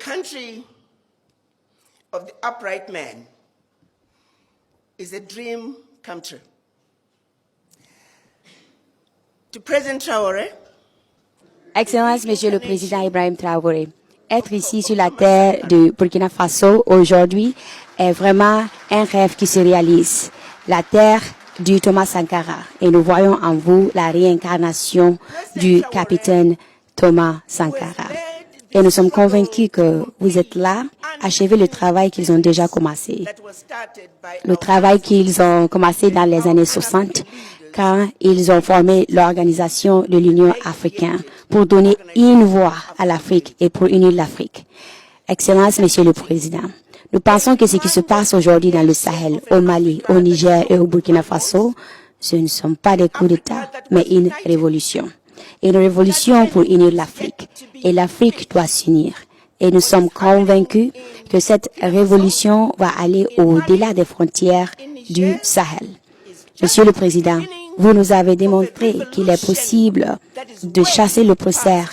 country of the upright man is a dream come true. To President Traoré, Excellence, Monsieur le Président Ibrahim Traoré, être ici sur la terre du Burkina Faso aujourd'hui est vraiment un rêve qui se réalise. La terre du Thomas Sankara. Et nous voyons en vous la réincarnation du capitaine Thomas Sankara. Et nous sommes convaincus que vous êtes là, achevez le travail qu'ils ont déjà commencé. Le travail qu'ils ont commencé dans les années 60, quand ils ont formé l'organisation de l'Union africaine pour donner une voix à l'Afrique et pour unir l'Afrique. Excellence, Monsieur le Président, nous pensons que ce qui se passe aujourd'hui dans le Sahel, au Mali, au Niger et au Burkina Faso, ce ne sont pas des coups d'État, mais une révolution. Une révolution pour unir l'Afrique. Et l'Afrique doit s'unir. Et nous sommes convaincus que cette révolution va aller au-delà des frontières du Sahel. Monsieur le Président, vous nous avez démontré qu'il est possible de chasser le procès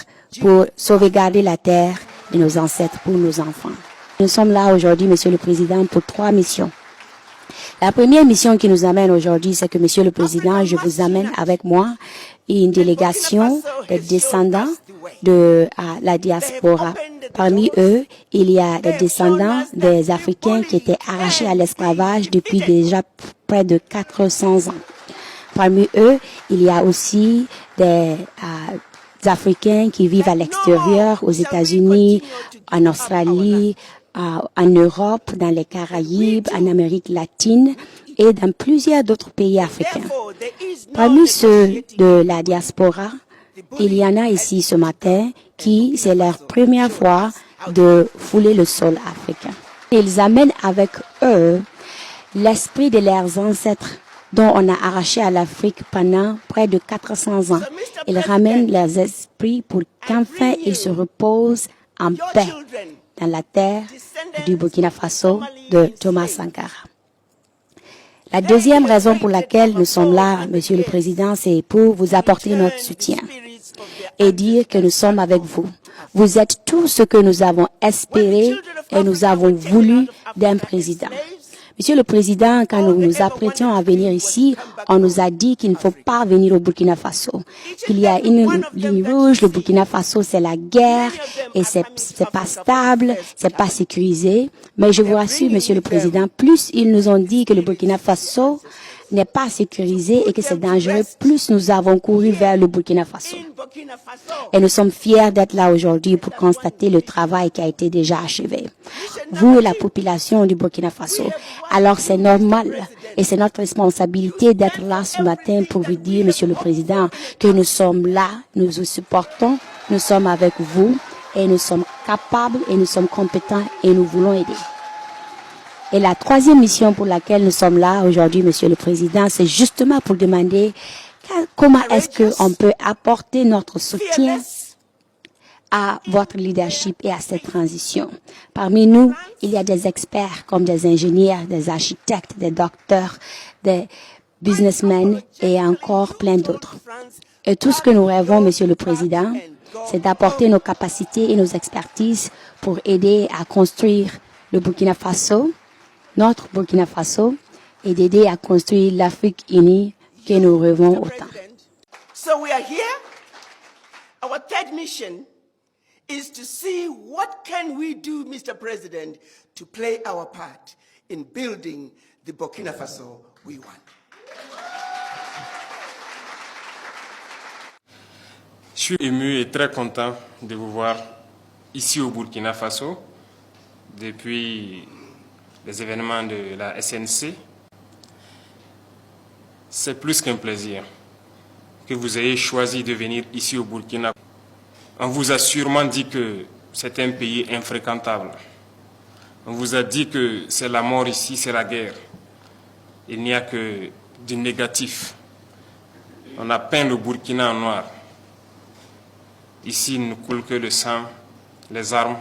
pour sauvegarder la terre de nos ancêtres pour nos enfants. Nous sommes là aujourd'hui, Monsieur le Président, pour 3 missions. La première mission qui nous amène aujourd'hui, c'est que, Monsieur le Président, je vous amène avec moi une délégation des descendants de la diaspora. Parmi eux, il y a des descendants des Africains qui étaient arrachés à l'esclavage depuis déjà près de 400 ans. Parmi eux, il y a aussi des Africains qui vivent à l'extérieur, aux États-Unis, en Australie, en Europe, dans les Caraïbes, en Amérique latine et dans plusieurs d'autres pays africains. Parmi ceux de la diaspora, il y en a ici ce matin qui, c'est leur première fois de fouler le sol africain. Ils amènent avec eux l'esprit de leurs ancêtres dont on a arraché à l'Afrique pendant près de 400 ans. Ils ramènent leurs esprits pour qu'enfin ils se reposent en paix dans la terre du Burkina Faso de Thomas Sankara. La deuxième raison pour laquelle nous sommes là, Monsieur le Président, c'est pour vous apporter notre soutien et dire que nous sommes avec vous. Vous êtes tout ce que nous avons espéré et nous avons voulu d'un président. Monsieur le Président, quand nous nous apprêtions à venir ici, on nous a dit qu'il ne faut pas venir au Burkina Faso, qu'il y a une ligne rouge, le Burkina Faso c'est la guerre et c'est pas stable, c'est pas sécurisé. Mais je vous rassure, Monsieur le Président, plus ils nous ont dit que le Burkina Faso n'est pas sécurisé et que c'est dangereux, plus nous avons couru vers le Burkina Faso. Et nous sommes fiers d'être là aujourd'hui pour constater le travail qui a été déjà achevé. Vous et la population du Burkina Faso. Alors c'est normal et c'est notre responsabilité d'être là ce matin pour vous dire, Monsieur le Président, que nous sommes là, nous vous supportons, nous sommes avec vous et nous sommes capables et nous sommes compétents et nous voulons aider. Et la troisième mission pour laquelle nous sommes là aujourd'hui, Monsieur le Président, c'est justement pour demander comment est-ce qu'on peut apporter notre soutien à votre leadership et à cette transition. Parmi nous, il y a des experts comme des ingénieurs, des architectes, des docteurs, des businessmen et encore plein d'autres. Et tout ce que nous rêvons, Monsieur le Président, c'est d'apporter nos capacités et nos expertises pour aider à construire le Burkina Faso, notre Burkina Faso, et d'aider à construire l'Afrique unie que nous rêvons autant. So we are here. Our third mission is to see what can we do, Mr. President, to play our part in building the Burkina Faso we want. Je suis ému et très content de vous voir ici au Burkina Faso depuis les événements de la SNC. C'est plus qu'un plaisir que vous ayez choisi de venir ici au Burkina. On vous a sûrement dit que c'est un pays infréquentable. On vous a dit que c'est la mort ici, c'est la guerre. Il n'y a que du négatif. On a peint le Burkina en noir. Ici, il ne coule que le sang, les armes.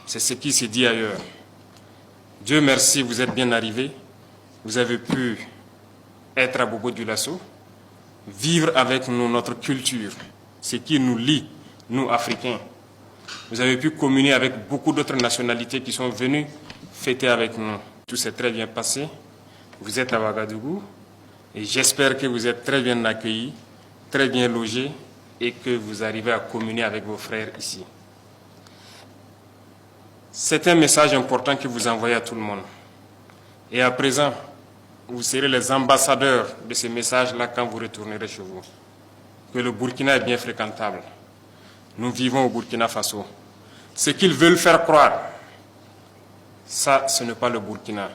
C'est ce qui se dit ailleurs. Dieu merci, vous êtes bien arrivés. Vous avez pu être à Bobo-Dioulasso, vivre avec nous notre culture, ce qui nous lie, nous Africains. Vous avez pu communier avec beaucoup d'autres nationalités qui sont venues fêter avec nous. Tout s'est très bien passé. Vous êtes à Ouagadougou et j'espère que vous êtes très bien accueillis, très bien logés et que vous arrivez à communier avec vos frères ici. C'est un message important que vous envoyez à tout le monde. Et à présent, vous serez les ambassadeurs de ce message-là quand vous retournerez chez vous. Que le Burkina est bien fréquentable. Nous vivons au Burkina Faso. Ce qu'ils veulent faire croire, ça, ce n'est pas le Burkina.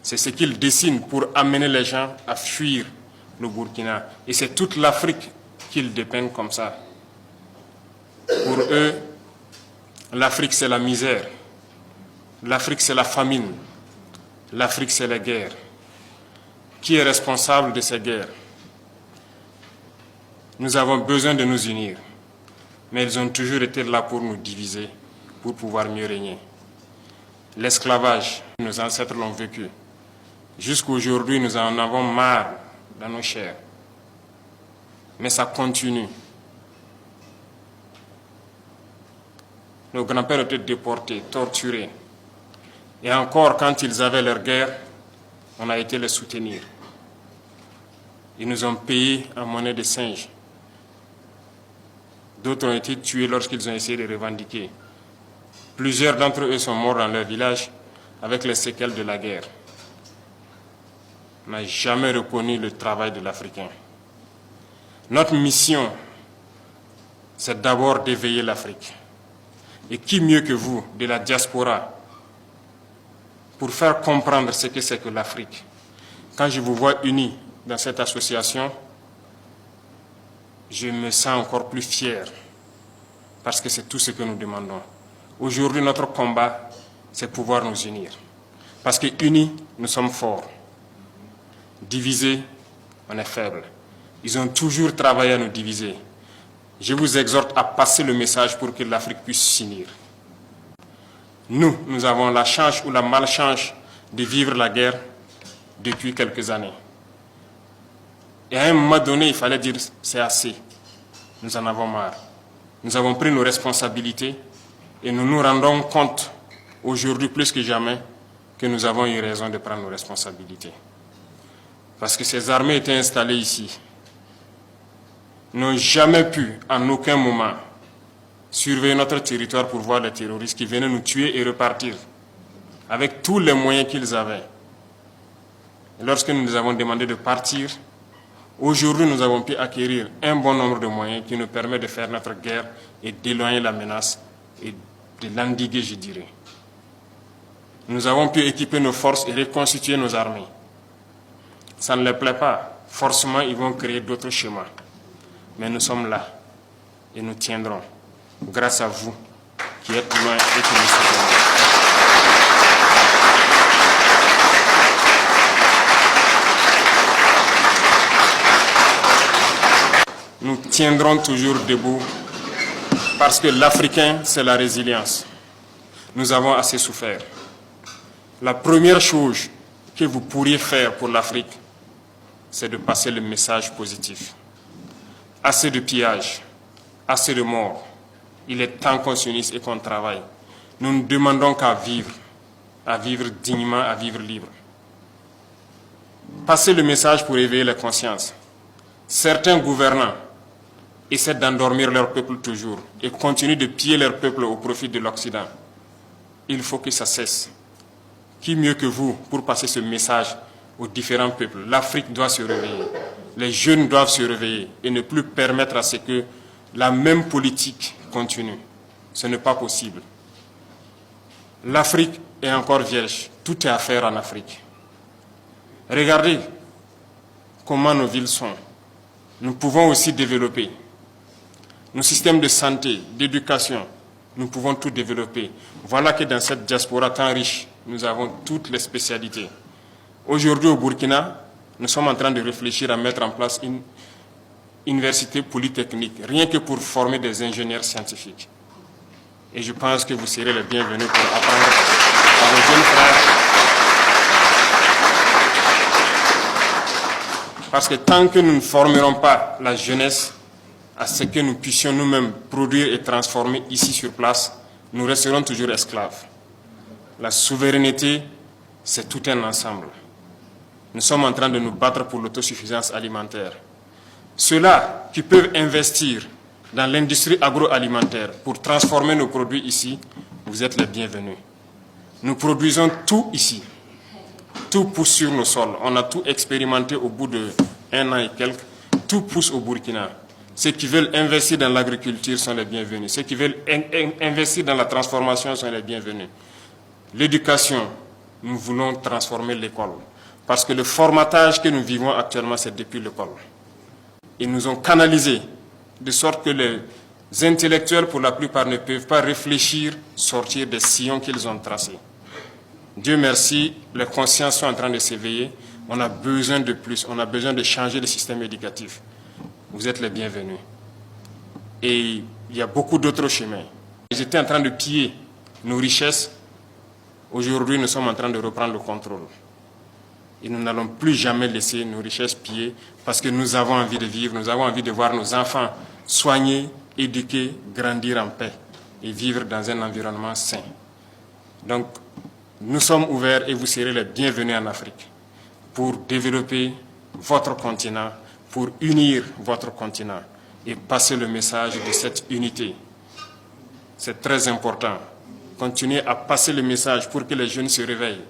C'est ce qu'ils dessinent pour amener les gens à fuir le Burkina. Et c'est toute l'Afrique qu'ils dépeignent comme ça. Pour eux, l'Afrique, c'est la misère. L'Afrique, c'est la famine. L'Afrique, c'est la guerre. Qui est responsable de ces guerres? Nous avons besoin de nous unir. Mais ils ont toujours été là pour nous diviser, pour pouvoir mieux régner. L'esclavage, nos ancêtres l'ont vécu. Jusqu'à aujourd'hui, nous en avons marre dans nos chairs. Mais ça continue. Nos grands-pères étaient déportés, torturés. Et encore, quand ils avaient leur guerre, on a été les soutenir. Ils nous ont payé en monnaie de singe. D'autres ont été tués lorsqu'ils ont essayé de revendiquer. Plusieurs d'entre eux sont morts dans leur village avec les séquelles de la guerre. On n'a jamais reconnu le travail de l'Africain. Notre mission, c'est d'abord d'éveiller l'Afrique. Et qui mieux que vous, de la diaspora, pour faire comprendre ce que c'est que l'Afrique. Quand je vous vois unis dans cette association, je me sens encore plus fier, parce que c'est tout ce que nous demandons. Aujourd'hui, notre combat, c'est pouvoir nous unir. Parce que unis, nous sommes forts. Divisés, on est faibles. Ils ont toujours travaillé à nous diviser. Je vous exhorte à passer le message pour que l'Afrique puisse s'unir. Nous avons la chance ou la malchance de vivre la guerre depuis quelques années. Et à un moment donné, il fallait dire c'est assez. Nous en avons marre. Nous avons pris nos responsabilités et nous nous rendons compte aujourd'hui plus que jamais que nous avons eu raison de prendre nos responsabilités. Parce que ces armées étaient installées ici, n'ont jamais pu, en aucun moment, surveiller notre territoire pour voir les terroristes qui venaient nous tuer et repartir, avec tous les moyens qu'ils avaient. Et lorsque nous nous avons demandé de partir, aujourd'hui nous avons pu acquérir un bon nombre de moyens qui nous permettent de faire notre guerre et d'éloigner la menace et de l'endiguer, je dirais. Nous avons pu équiper nos forces et reconstituer nos armées. Ça ne leur plaît pas. Forcément, ils vont créer d'autres schémas. Mais nous sommes là et nous tiendrons grâce à vous qui êtes loin et qui nous soutenez. Nous tiendrons toujours debout parce que l'Africain, c'est la résilience. Nous avons assez souffert. La première chose que vous pourriez faire pour l'Afrique, c'est de passer le message positif. Assez de pillages, assez de morts. Il est temps qu'on s'unisse et qu'on travaille. Nous ne demandons qu'à vivre dignement, à vivre libre. Passez le message pour éveiller les consciences. Certains gouvernants essaient d'endormir leur peuple toujours et continuent de piller leur peuple au profit de l'Occident. Il faut que ça cesse. Qui mieux que vous pour passer ce message aux différents peuples? L'Afrique doit se réveiller. Les jeunes doivent se réveiller et ne plus permettre à ce que la même politique continue. Ce n'est pas possible. L'Afrique est encore vierge. Tout est à faire en Afrique. Regardez comment nos villes sont. Nous pouvons aussi développer. Nos systèmes de santé, d'éducation, nous pouvons tout développer. Voilà que dans cette diaspora tant riche, nous avons toutes les spécialités. Aujourd'hui au Burkina, nous sommes en train de réfléchir à mettre en place une université polytechnique, rien que pour former des ingénieurs scientifiques. Et je pense que vous serez les bienvenus pour apprendre à vos jeunes frères. Parce que tant que nous ne formerons pas la jeunesse à ce que nous puissions nous-mêmes produire et transformer ici sur place, nous resterons toujours esclaves. La souveraineté, c'est tout un ensemble. Nous sommes en train de nous battre pour l'autosuffisance alimentaire. Ceux-là qui peuvent investir dans l'industrie agroalimentaire pour transformer nos produits ici, vous êtes les bienvenus. Nous produisons tout ici. Tout pousse sur nos sols. On a tout expérimenté au bout d'1 an et quelques. Tout pousse au Burkina. Ceux qui veulent investir dans l'agriculture sont les bienvenus. Ceux qui veulent investir dans la transformation sont les bienvenus. L'éducation, nous voulons transformer l'école. Parce que le formatage que nous vivons actuellement, c'est depuis l'école. Ils nous ont canalisés, de sorte que les intellectuels, pour la plupart, ne peuvent pas réfléchir, sortir des sillons qu'ils ont tracés. Dieu merci, les consciences sont en train de s'éveiller. On a besoin de plus, on a besoin de changer le système éducatif. Vous êtes les bienvenus. Et il y a beaucoup d'autres chemins. Ils étaient en train de piller nos richesses. Aujourd'hui, nous sommes en train de reprendre le contrôle. Et nous n'allons plus jamais laisser nos richesses piller parce que nous avons envie de vivre, nous avons envie de voir nos enfants soignés, éduqués, grandir en paix et vivre dans un environnement sain. Donc, nous sommes ouverts et vous serez les bienvenus en Afrique pour développer votre continent, pour unir votre continent et passer le message de cette unité. C'est très important. Continuez à passer le message pour que les jeunes se réveillent,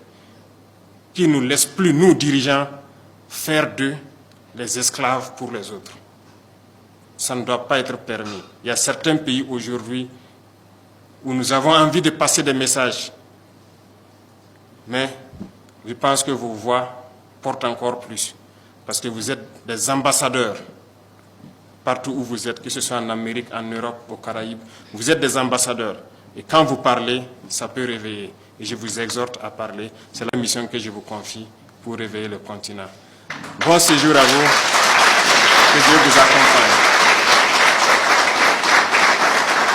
qui ne nous laissent plus, nous dirigeants, faire d'eux les esclaves pour les autres. Ça ne doit pas être permis. Il y a certains pays aujourd'hui où nous avons envie de passer des messages. Mais je pense que vos voix portent encore plus. Parce que vous êtes des ambassadeurs partout où vous êtes, que ce soit en Amérique, en Europe, aux Caraïbes. Vous êtes des ambassadeurs. Et quand vous parlez, ça peut réveiller. Et je vous exhorte à parler. C'est la mission que je vous confie pour réveiller le continent. Bon séjour à vous. Que Dieu vous accompagne.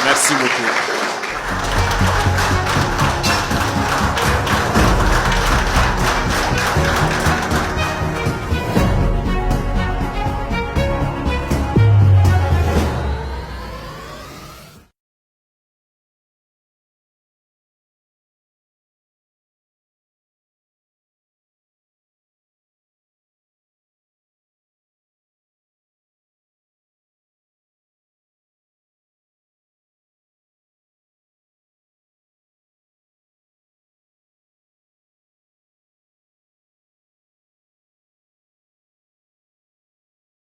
Merci beaucoup.